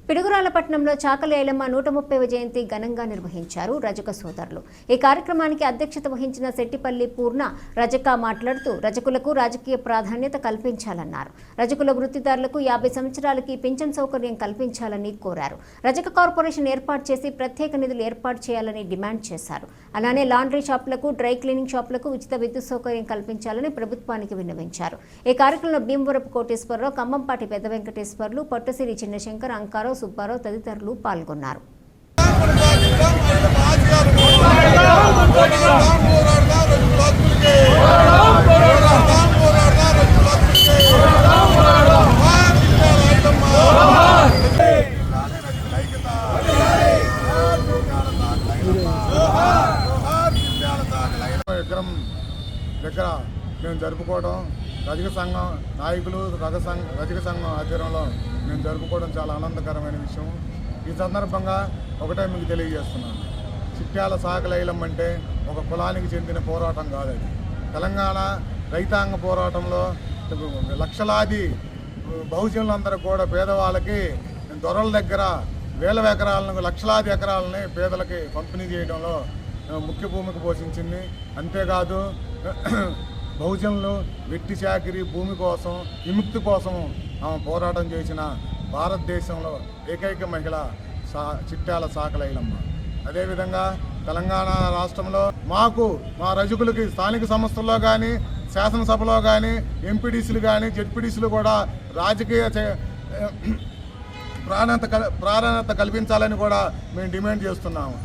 పిడుగురాలపట్నంలో చాకలి ఐలమ్మ 130వ జయంతి ఘనంగా నిర్వహించారు రజక సోదరులు. ఈ కార్యక్రమానికి అధ్యక్షత వహించిన శెట్టిపల్లి పూర్ణ రజక మాట్లాడుతూ రజకులకు రాజకీయ ప్రాధాన్యత కల్పించాలన్నారు. రజకుల వృత్తిదారులకు 50 సంవత్సరాలకి పింఛన్ సౌకర్యం కల్పించాలని కోరారు. రజక కార్పొరేషన్ ఏర్పాటు చేసి ప్రత్యేక నిధులు ఏర్పాటు చేయాలని డిమాండ్ చేశారు. అలానే లాండ్రీ షాపులకు, డ్రై క్లీనింగ్ షాపులకు ఉచిత విద్యుత్ సౌకర్యం కల్పించాలని ప్రభుత్వానికి విన్నవించారు. ఈ కార్యక్రమంలో భీమవరపు కోటేశ్వరరావు, కంబంపాటి పెద్ద వెంకటేశ్వర్లు, పట్టుసిరి చిన్నశంకర్, అంకారావు, సుబ్బారావు తదితరులు పాల్గొన్నారు. విగ్రహం దగ్గర మేము జరుపుకోవడం, రజక సంఘం నాయకులు రజక సంఘం ఆధ్వర్యంలో మేము జరుపుకోవడం చాలా ఆనందకరమైన విషయం. ఈ సందర్భంగా ఒకటే మీకు తెలియజేస్తున్నాను, చిట్యాల చాకలి ఐలమ్మ అంటే ఒక కులానికి చెందిన పోరాటం కాదు. అది తెలంగాణ రైతాంగ పోరాటంలో లక్షలాది బహుజనులందరూ కూడా పేదవాళ్ళకి దొరల దగ్గర వేల ఎకరాలను, లక్షలాది ఎకరాలని పేదలకి పంపిణీ చేయడంలో ముఖ్య భూమిక పోషించింది. అంతేకాదు బహుజనులు వెట్టి చాకిరి భూమి కోసం, విముక్తి కోసం ఆమె పోరాటం చేసిన భారతదేశంలో ఏకైక మహిళ చిట్యాల చాకలి ఐలమ్మ. అదేవిధంగా తెలంగాణ రాష్ట్రంలో మా రజకులకి స్థానిక సంస్థల్లో కానీ, శాసనసభలో కానీ, ఎంపీడీసీలు కానీ, జెడ్పీడీసీలు కూడా రాజకీయ ప్రాధాన్యత కల్పించాలని కూడా మేము డిమాండ్ చేస్తున్నాము.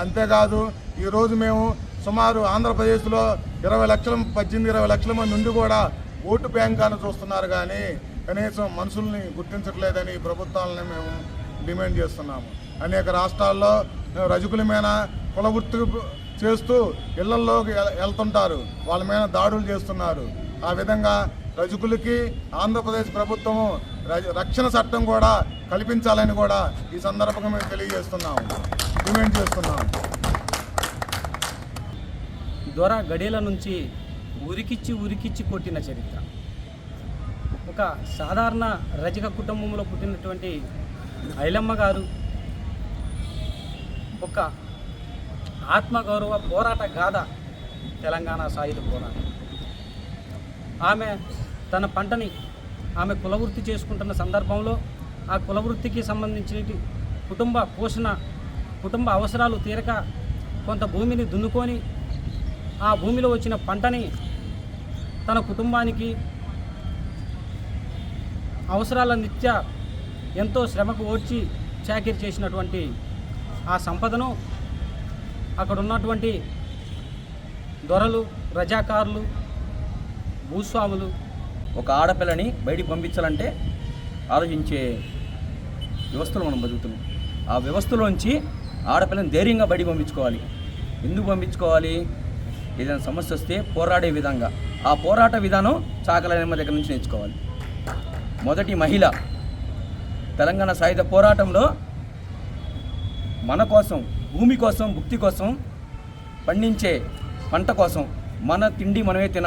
అంతేకాదు ఈరోజు మేము సుమారు ఆంధ్రప్రదేశ్లో 18-20 లక్షల మంది నుండి కూడా ఓటు బ్యాంకాన్ని చూస్తున్నారు, కానీ కనీసం మనుషుల్ని గుర్తించట్లేదని ప్రభుత్వాలని మేము డిమాండ్ చేస్తున్నాము. అనేక రాష్ట్రాల్లో రజకుల మీద కుల వృత్తి చేస్తూ ఇళ్లల్లోకి వెళ్తుంటారు, వాళ్ళ మీద దాడులు చేస్తున్నారు. ఆ విధంగా రజకులకి ఆంధ్రప్రదేశ్ ప్రభుత్వము రక్షణ చట్టం కూడా కల్పించాలని కూడా ఈ సందర్భంగా మేము తెలియజేస్తున్నాము, డిమాండ్ చేస్తున్నాము. దొర గడేల నుంచి ఉరికిచ్చి కొట్టిన చరిత్ర. ఒక సాధారణ రజక కుటుంబంలో పుట్టినటువంటి ఐలమ్మ గారు ఒక ఆత్మగౌరవ పోరాట గాథ తెలంగాణ సాయుధ పోరాటం. ఆమె తన పంటని ఆమె కులవృత్తి చేసుకుంటున్న సందర్భంలో ఆ కులవృత్తికి సంబంధించిన కుటుంబ పోషణ, కుటుంబ అవసరాలు తీరక కొంత భూమిని దున్నుకొని ఆ భూమిలో వచ్చిన పంటని తన కుటుంబానికి అవసరాల నిత్య ఎంతో శ్రమకు ఓడ్చి చాకిరీ చేసినటువంటి ఆ సంపదను అక్కడ ఉన్నటువంటి దొరలు, రజాకారులు, భూస్వాములు ఒక ఆడపిల్లని బయటికి పంపించాలంటే ఆలోచించే వ్యవస్థలో మనం బతుకుతున్నాం. ఆ వ్యవస్థలోంచి ఆడపిల్లని ధైర్యంగా బయటికి పంపించుకోవాలి. ఎందుకు పంపించుకోవాలి? ఏదైనా సమస్య వస్తే పోరాడే విధంగా. ఆ పోరాట విధానం చాకలి ఐలమ్మ దగ్గర నుంచి నేర్చుకోవాలి. మొదటి మహిళ తెలంగాణ సాయుధ పోరాటంలో మన కోసం, భూమి కోసం, భుక్తి కోసం, పండించే పంట కోసం మన తిండి మనమే తినాలి.